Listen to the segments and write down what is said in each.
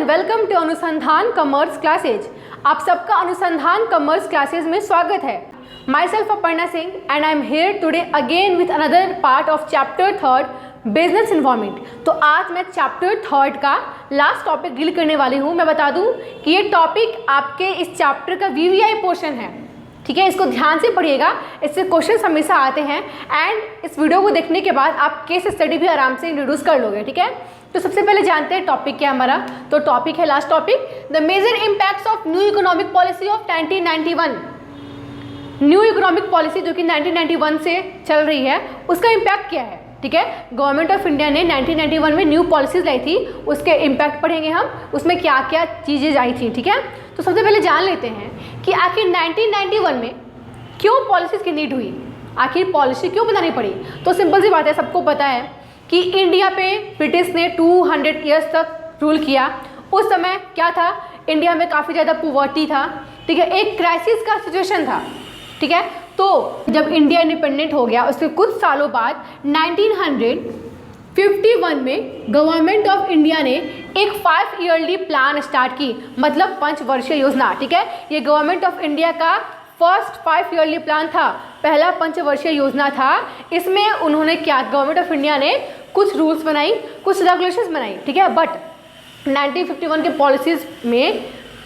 And welcome to अनुसंधान commerce classes. आप सबका अनुसंधान कॉमर्स क्लासेज में स्वागत है। My self Aparna Singh and I am here today again with another part of chapter 3 business environment. तो आज मैं चैप्टर 3 का लास्ट टॉपिक डील करने वाली हूँ। मैं बता दूँ कि ये टॉपिक आपके इस चैप्टर का वीवीआई पोर्शन है, ठीक है। इसको ध्यान से पढ़िएगा, इससे क्वेश्चन हमेशा आते हैं एंड इस वीडियो को देखने के बाद आप केस स्टडी भी आराम से इंट्रोड्यूस कर लोगे, ठीक है। तो सबसे पहले जानते हैं टॉपिक क्या हमारा। तो टॉपिक है last topic, the major impacts of new economic policy of 1991। New economic policy जो कि 1991 से चल रही है, उसका इम्पैक्ट क्या है, ठीक है। गवर्नमेंट ऑफ इंडिया ने 1991 में न्यू पॉलिसीज लाई थी, उसके इम्पैक्ट पढ़ेंगे हम, उसमें क्या क्या चीज़ें आई थी, ठीक है। तो सबसे पहले जान लेते हैं कि आखिर 1991 में क्यों पॉलिसीज़ की नीड हुई, आखिर पॉलिसी क्यों बनानी पड़ी। तो सिंपल सी बात है, सबको पता है कि इंडिया पे ब्रिटिश ने 200 ईयर्स तक रूल किया। उस समय क्या था, इंडिया में काफ़ी ज़्यादा पुवर्टी था, ठीक है, एक क्राइसिस का सिचुएशन था, ठीक है। तो जब इंडिया इंडिपेंडेंट हो गया उसके कुछ सालों बाद 1951 में गवर्नमेंट ऑफ इंडिया ने एक 5 ईयरली प्लान स्टार्ट की, मतलब 5 वर्षीय योजना, ठीक है। ये गवर्नमेंट ऑफ इंडिया का फर्स्ट 5 ईयरली प्लान था, पहला 5 वर्षीय योजना था। इसमें उन्होंने क्या, गवर्नमेंट ऑफ इंडिया ने कुछ रूल्स बनाई, कुछ रेगुलेशंस बनाई, ठीक है। बट 1951 के पॉलिसीज़ में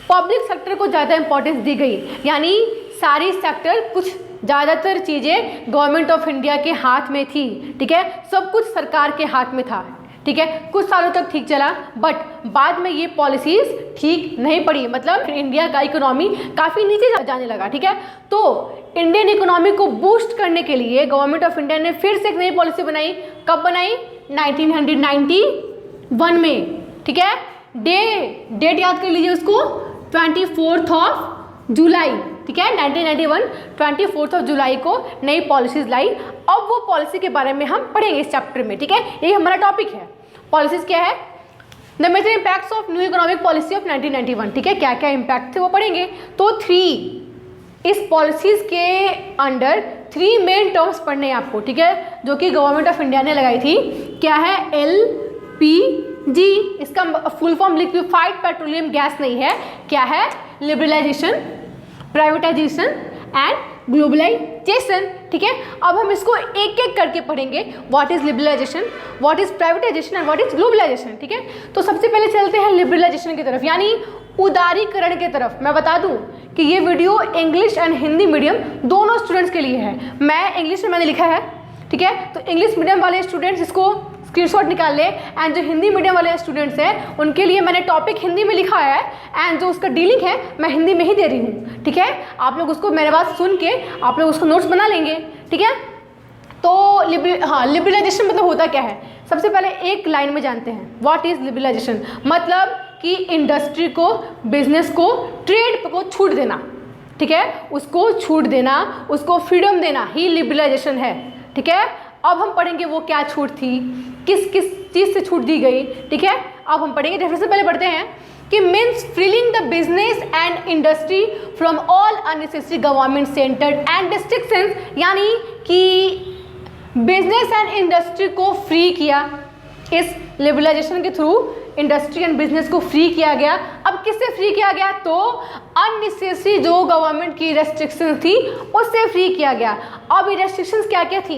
पब्लिक सेक्टर को ज़्यादा इंपॉर्टेंस दी गई, यानी सारी सेक्टर, कुछ ज़्यादातर चीज़ें गवर्नमेंट ऑफ इंडिया के हाथ में थी, ठीक है। सब कुछ सरकार के हाथ में था, ठीक है। कुछ सालों तक ठीक चला, बट बाद में ये पॉलिसीज़ ठीक नहीं पड़ी, मतलब इंडिया का इकोनॉमी काफ़ी नीचे जाने लगा, ठीक है। तो इंडियन इकोनॉमी को बूस्ट करने के लिए गवर्नमेंट ऑफ इंडिया ने फिर से एक नई पॉलिसी बनाई। कब बनाई? 1991 में, ठीक है। डेट याद कर लीजिए उसको, 24 जुलाई, ठीक है। 1991 24 जुलाई को नई पॉलिसीज़ लाई। अब वो पॉलिसी के बारे में हम पढ़ेंगे इस चैप्टर में, ठीक है। यही हमारा टॉपिक है। पॉलिसीज़ क्या है? The major impacts of new economic policy of 1991, ठीक है। क्या क्या इम्पैक्ट थे वो पढ़ेंगे। तो 3 इस पॉलिसीज़ के अंडर 3 मेन टर्म्स पढ़ने हैं आपको, ठीक है, जो कि गवर्नमेंट ऑफ इंडिया ने लगाई थी। क्या है? LPG, इसका full form liquefied petroleum gas नहीं है, क्या है? लिबरलाइजेशन, प्राइवेटाइजेशन एंड ग्लोबलाइजेशन, ठीक है। अब हम इसको एक एक करके पढ़ेंगे, what is liberalisation, what is privatisation and what is globalisation, ठीक है। तो सबसे पहले चलते हैं लिबरलाइजेशन की तरफ, यानी उदारीकरण की तरफ। मैं बता दूं कि ये video English and Hindi medium दोनों स्टूडेंट्स के लिए है। मैं इंग्लिश में मैंने लिखा है, ठीक है। तो इंग्लिश मीडियम वाले स्टूडेंट्स इसको स्क्रीनशॉट निकाल ले, एंड जो हिंदी मीडियम वाले स्टूडेंट्स हैं उनके लिए मैंने टॉपिक हिंदी में लिखा है एंड जो उसका डीलिंग है मैं हिंदी में ही दे रही हूँ, ठीक है। आप लोग उसको मेरे बात सुन के आप लोग उसको नोट्स बना लेंगे, ठीक है। तो लिबरलाइजेशन मतलब होता क्या है, सबसे पहले एक लाइन में जानते हैं। What is liberalisation? मतलब कि इंडस्ट्री को, बिजनेस को, ट्रेड को छूट देना, ठीक है, उसको छूट देना, उसको फ्रीडम देना ही लिबरलाइजेशन है, ठीक है। अब हम पढ़ेंगे वो क्या छूट थी, किस किस चीज़ से छूट दी गई, ठीक है। अब हम पढ़ेंगे, जैसे से पहले पढ़ते हैं कि means freeing the business and industry from all unnecessary government centred and restrictions, यानी कि बिजनेस एंड इंडस्ट्री को फ्री किया। इस लिबरलाइजेशन के थ्रू इंडस्ट्री एंड बिजनेस को फ्री किया गया। अब किससे फ्री किया गया? तो अननेसेसरी जो गवर्नमेंट की रेस्ट्रिक्शंस थी उससे फ्री किया गया। अब ये रेस्ट्रिक्शंस क्या क्या थी?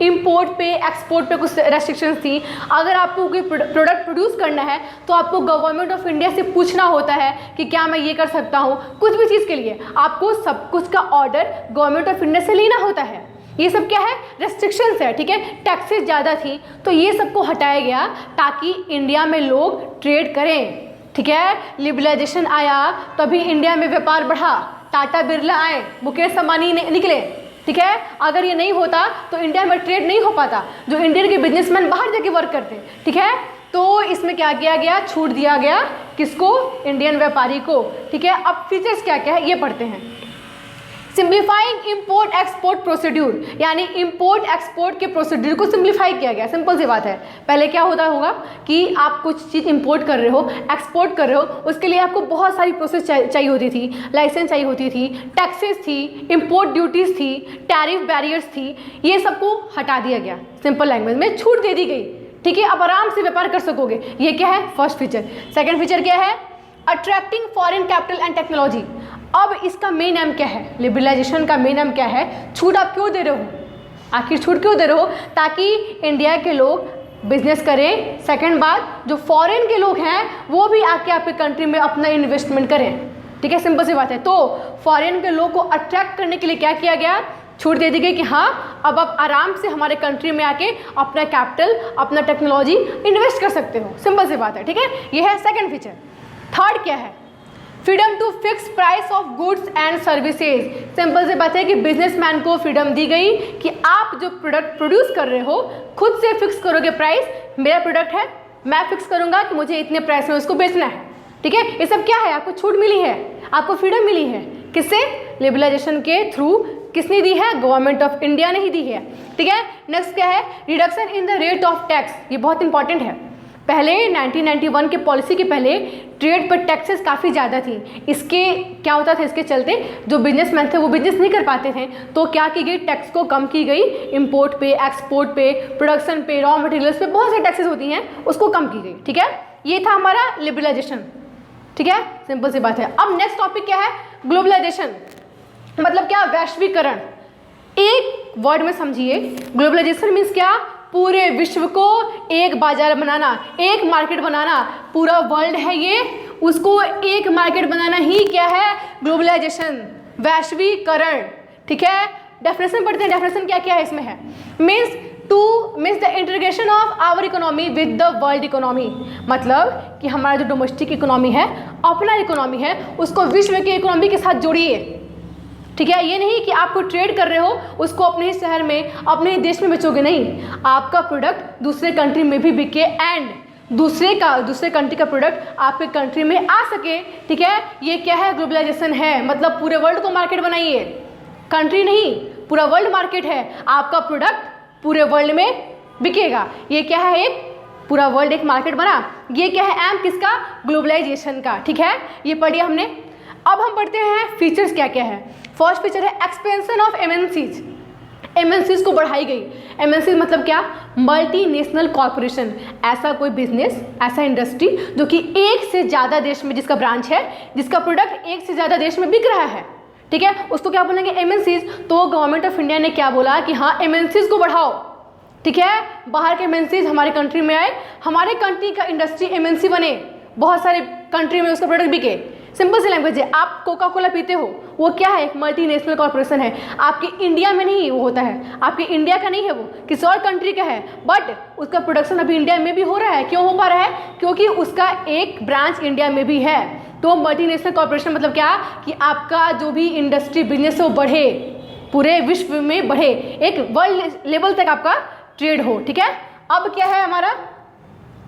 इंपोर्ट पे, एक्सपोर्ट पे कुछ रेस्ट्रिक्शंस थी। अगर आपको कोई प्रोडक्ट प्रोड्यूस करना है तो आपको गवर्नमेंट ऑफ इंडिया से पूछना होता है कि क्या मैं ये कर सकता हूँ। कुछ भी चीज़ के लिए आपको सब कुछ का ऑर्डर गवर्नमेंट ऑफ इंडिया से लेना होता है। ये सब क्या है? रेस्ट्रिक्शंस है, ठीक है। टैक्सेस ज़्यादा थी तो ये सबको हटाया गया ताकि इंडिया में लोग ट्रेड करें, ठीक है। लिबरलाइजेशन आया तभी इंडिया में व्यापार बढ़ा, टाटा बिरला आए, मुकेश अंबानी निकले, ठीक है। अगर ये नहीं होता तो इंडिया में ट्रेड नहीं हो पाता, जो इंडियन के बिजनेसमैन बाहर जाके वर्क करते हैं, ठीक है। तो इसमें क्या किया गया? छूट दिया गया, किसको? इंडियन व्यापारी को, ठीक है। अब फीचर्स क्या क्या है ये पढ़ते हैं। सिंप्लीफाइंग इंपोर्ट एक्सपोर्ट प्रोसीड्यूर, यानी इंपोर्ट एक्सपोर्ट के प्रोसीड्यूर को सिंप्लीफाई किया गया। सिंपल सी बात है, पहले क्या होता होगा कि आप कुछ चीज़ इंपोर्ट कर रहे हो, एक्सपोर्ट कर रहे हो, उसके लिए आपको बहुत सारी प्रोसेस चाहिए होती थी, लाइसेंस चाहिए होती थी, टैक्सेस थी, इंपोर्ट ड्यूटीज़ थी, टैरिफ बैरियर्स थी, ये सबको हटा दिया गया। सिंपल लैंग्वेज में छूट दे दी गई, ठीक है, अब आराम से व्यापार कर सकोगे। ये क्या है, फर्स्ट फीचर। सेकंड फीचर क्या है, attracting foreign capital and technology. अब इसका मेन एम क्या है, लिबरलाइजेशन का मेन एम क्या है, छूट आप क्यों दे रहे हो, आखिर छूट क्यों दे रहे हो, ताकि इंडिया के लोग बिजनेस करें। सेकंड बात, जो फॉरेन के लोग हैं वो भी आके आपके कंट्री में अपना इन्वेस्टमेंट करें, ठीक है, सिंपल सी बात है। तो फॉरेन के लोग को अट्रैक्ट करने के लिए क्या किया गया, छूट दे दी गई कि हाँ अब आप आराम से हमारे कंट्री में आके अपना कैपिटल, अपना टेक्नोलॉजी इन्वेस्ट कर सकते हो, सिंपल सी बात है, ठीक है। ये है सेकंड फीचर। थर्ड क्या है, freedom to fix price of goods and services. Simple सी बात है कि बिजनेसमैन को फ्रीडम दी गई कि आप जो प्रोडक्ट प्रोड्यूस कर रहे हो खुद से फिक्स करोगे प्राइस, मेरा प्रोडक्ट है मैं फिक्स करूंगा कि मुझे इतने प्राइस में उसको बेचना है, ठीक है। ये सब क्या है, आपको छूट मिली है, आपको फ्रीडम मिली है, किससे, लिबरलाइजेशन के थ्रू। किसने दी है, गवर्नमेंट ऑफ इंडिया ने ही दी है, ठीक है। नेक्स्ट क्या है, reduction in the rate of tax. ये बहुत इंपॉर्टेंट है। पहले 1991 के पॉलिसी के पहले ट्रेड पर टैक्सेस काफ़ी ज़्यादा थी। इसके क्या होता था, इसके चलते जो बिजनेसमैन थे वो बिजनेस नहीं कर पाते थे, तो क्या की गई, टैक्स को कम की गई। इंपोर्ट पे, एक्सपोर्ट पे, प्रोडक्शन पे, रॉ मटेरियल्स पे बहुत सारी टैक्सेस होती हैं, उसको कम की गई, ठीक है। ये था हमारा लिबरलाइजेशन, ठीक है, सिंपल सी बात है। अब नेक्स्ट टॉपिक क्या है, ग्लोबलाइजेशन। मतलब क्या, वैश्वीकरण। एक वर्ड में समझिए, ग्लोबलाइजेशन मीन्स क्या, पूरे विश्व को एक बाजार बनाना, एक मार्केट बनाना। पूरा वर्ल्ड है ये, उसको एक मार्केट बनाना ही क्या है, ग्लोबलाइजेशन, वैश्वीकरण, ठीक है। डेफिनेशन पढ़ते हैं, डेफिनेशन क्या क्या है इसमें है, means the integration of our economy with the world economy. मतलब कि हमारा जो डोमेस्टिक इकोनॉमी है, अपना इकोनॉमी है, उसको विश्व के इकोनॉमी के साथ जोड़िए, ठीक है। ये नहीं कि आपको ट्रेड कर रहे हो उसको अपने ही शहर में, अपने ही देश में बेचोगे, नहीं, आपका प्रोडक्ट दूसरे कंट्री में भी बिके एंड दूसरे कंट्री का प्रोडक्ट आपके कंट्री में आ सके, ठीक है। ये क्या है, ग्लोबलाइजेशन है। मतलब पूरे वर्ल्ड को मार्केट बनाइए, कंट्री नहीं, पूरा वर्ल्ड मार्केट है, आपका प्रोडक्ट पूरे वर्ल्ड में बिकेगा। ये क्या है, एक पूरा वर्ल्ड एक मार्केट बना। ये क्या है, एम किसका, ग्लोबलाइजेशन का, ठीक है। ये पढ़िए हमने। अब हम पढ़ते हैं फीचर्स क्या क्या है। फर्स्ट फीचर है एक्सपेंशन ऑफ एमएनसीज। एमएनसीज को बढ़ाई गई। एमएनसीज मतलब क्या, मल्टीनेशनल कॉर्पोरेशन। ऐसा कोई बिजनेस, ऐसा इंडस्ट्री जो कि एक से ज़्यादा देश में जिसका ब्रांच है, जिसका प्रोडक्ट एक से ज़्यादा देश में बिक रहा है, ठीक है, उसको क्या बोलेंगे, एमएनसीज। तो गवर्नमेंट ऑफ इंडिया ने क्या बोला कि हाँ एमएनसीज को बढ़ाओ, ठीक है। बाहर के एमएनसीज हमारे कंट्री में आए, हमारे कंट्री का इंडस्ट्री एमएनसी बने, बहुत सारे कंट्री में उसका प्रोडक्ट बिके। सिंपल सी लैंग्वेज है, आप कोका कोला पीते हो, वो क्या है, एक मल्टीनेशनल कॉर्पोरेशन है। आपके इंडिया में नहीं वो होता है, आपके इंडिया का नहीं है, वो किसी और कंट्री का है, बट उसका प्रोडक्शन अभी इंडिया में भी हो रहा है। क्यों हो पा रहा है, क्योंकि उसका एक ब्रांच इंडिया में भी है। तो मल्टीनेशनल कॉर्पोरेशन मतलब क्या, कि आपका जो भी इंडस्ट्री बिजनेस है वो बढ़े, पूरे विश्व में बढ़े, एक वर्ल्ड लेवल तक आपका ट्रेड हो, ठीक है। अब क्या है हमारा,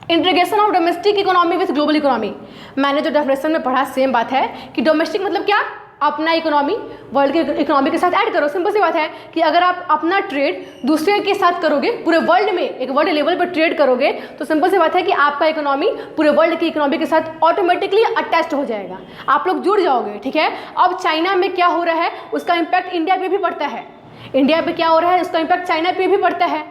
integration of domestic economy with global economy. मैंने जो डेफिनेशन में पढ़ा सेम बात है कि डोमेस्टिक मतलब क्या, अपना इकोनॉमी वर्ल्ड के इकोनॉमी के साथ ऐड करो। सिंपल सी बात है कि अगर आप अपना ट्रेड दूसरे के साथ करोगे, पूरे वर्ल्ड में एक वर्ल्ड लेवल पर ट्रेड करोगे, तो सिंपल सी बात है कि आपका इकोनॉमी पूरे वर्ल्ड की इकोनॉमी के साथ ऑटोमेटिकली अटैच्ड हो जाएगा, आप लोग जुड़ जाओगे, ठीक है। अब चाइना में क्या हो रहा है, उसका इम्पैक्ट इंडिया पे भी पड़ता है। इंडिया पे क्या हो रहा है, उसका इम्पैक्ट चाइना पे भी पड़ता है।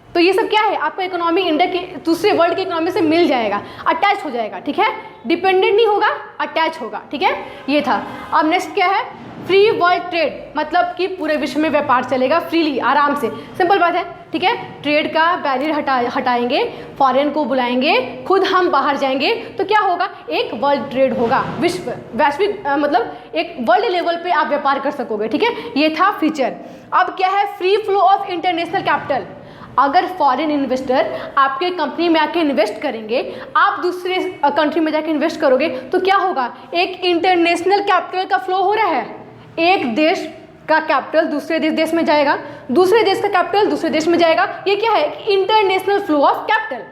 तो ये सब क्या है, आपका इकोनॉमी इंडिया के दूसरे वर्ल्ड के इकोनॉमी से मिल जाएगा, अटैच हो जाएगा, ठीक है। डिपेंडेंट नहीं होगा, अटैच होगा, ठीक है। ये था। अब नेक्स्ट क्या है, फ्री वर्ल्ड ट्रेड। मतलब कि पूरे विश्व में व्यापार चलेगा फ्रीली, आराम से, सिंपल बात है, ठीक है। ट्रेड का बैरियर हटाएंगे, फॉरेन को बुलाएंगे, खुद हम बाहर जाएंगे, तो क्या होगा, एक वर्ल्ड ट्रेड होगा, वैश्विक मतलब एक वर्ल्ड लेवल पे आप व्यापार कर सकोगे, ठीक है। ये था फीचर। अब क्या है, free flow of international capital. अगर फॉरेन इन्वेस्टर आपके कंपनी में आके इन्वेस्ट करेंगे, आप दूसरे कंट्री में जाके इन्वेस्ट करोगे, तो क्या होगा, एक इंटरनेशनल कैपिटल का फ्लो हो रहा है। एक देश का कैपिटल दूसरे देश में जाएगा, दूसरे देश का कैपिटल दूसरे देश में जाएगा। ये क्या है, इंटरनेशनल फ्लो ऑफ कैपिटल,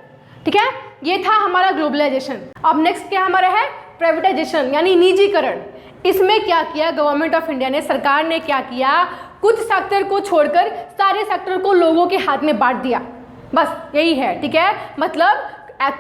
ठीक है। ये था हमारा ग्लोबलाइजेशन। अब नेक्स्ट क्या हमारा है, प्राइवेटाइजेशन यानी निजीकरण। इसमें क्या किया गवर्नमेंट ऑफ इंडिया ने, सरकार ने क्या किया, कुछ सेक्टर को छोड़कर सारे सेक्टर को लोगों के हाथ में बांट दिया, बस यही है, ठीक है। मतलब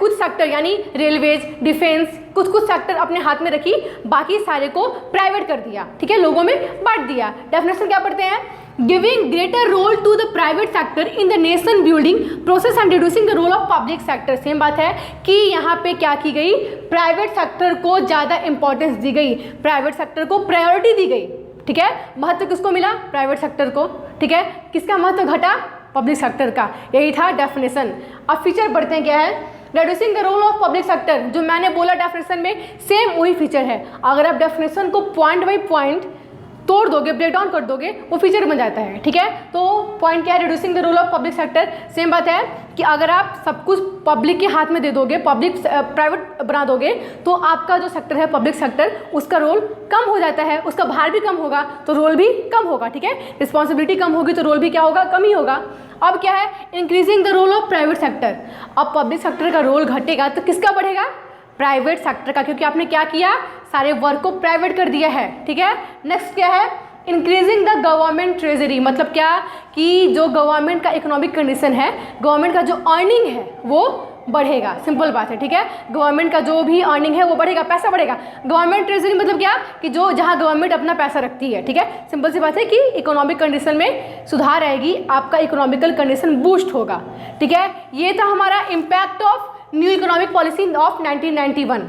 कुछ सेक्टर यानी रेलवेज, डिफेंस, कुछ सेक्टर अपने हाथ में रखी, बाकी सारे को प्राइवेट कर दिया, ठीक है, लोगों में बांट दिया। डेफिनेशन क्या पढ़ते हैं, giving greater role to the private sector in the nation building process and reducing the role of public sector. Same बात है कि यहाँ पे क्या की गई, प्राइवेट सेक्टर को ज़्यादा इंपॉर्टेंस दी गई, प्राइवेट सेक्टर को प्रायोरिटी दी गई। ठीक है, महत्व किसको मिला, प्राइवेट सेक्टर को। ठीक है, किसका महत्व घटा, पब्लिक सेक्टर का। यही था डेफिनेशन। अब फीचर बढ़ते हैं, क्या है, reducing the role of public sector. जो मैंने बोला डेफिनेशन में सेम वही फीचर है। अगर आप डेफिनेशन को पॉइंट बाई पॉइंट तोड़ दोगे, ब्रेक डाउन कर दोगे, वो फीचर बन जाता है। ठीक है, तो पॉइंट क्या है, reducing the role of public sector. Same बात है कि अगर आप सब कुछ पब्लिक के हाथ में दे दोगे, पब्लिक प्राइवेट बना दोगे, तो आपका जो सेक्टर है पब्लिक सेक्टर, उसका रोल कम हो जाता है, उसका भार भी कम होगा तो रोल भी कम होगा। ठीक है, रिस्पॉन्सिबिलिटी कम होगी तो रोल भी क्या होगा, कम ही होगा। अब क्या है, increasing the role of private sector. अब पब्लिक सेक्टर का रोल घटेगा तो किसका बढ़ेगा, प्राइवेट सेक्टर का, क्योंकि आपने क्या किया, सारे वर्क को प्राइवेट कर दिया है। ठीक है, नेक्स्ट क्या है, इंक्रीजिंग द गवर्नमेंट ट्रेजरी। मतलब क्या कि जो गवर्नमेंट का इकोनॉमिक कंडीशन है, गवर्नमेंट का जो अर्निंग है वो बढ़ेगा। सिंपल बात है। ठीक है, गवर्नमेंट का जो भी अर्निंग है वो बढ़ेगा, पैसा बढ़ेगा। गवर्नमेंट ट्रेजरी मतलब क्या कि जो जहाँ गवर्नमेंट अपना पैसा रखती है। ठीक है, सिंपल सी बात है कि इकोनॉमिक कंडीशन में सुधार आएगी, आपका इकोनॉमिकल कंडीशन बूस्ट होगा। ठीक है, ये था हमारा impact of new economic policy of 1991।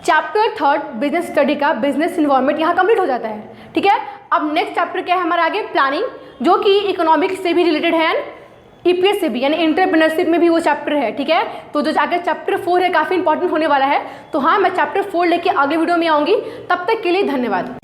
Chapter 3 business study का बिजनेस इन्वायरमेंट यहाँ कंप्लीट हो जाता है। ठीक है, अब नेक्स्ट चैप्टर क्या है हमारा आगे, प्लानिंग, जो कि इकोनॉमिक्स से भी रिलेटेड है, ईपीएस से भी, यानी एंटरप्रेन्योरशिप में भी वो चैप्टर है। ठीक है, तो जो आगे चैप्टर 4 है काफ़ी इंपॉर्टेंट होने वाला है। तो हाँ, मैं चैप्टर 4 लेके अगले वीडियो में आऊँगी। तब तक के लिए धन्यवाद।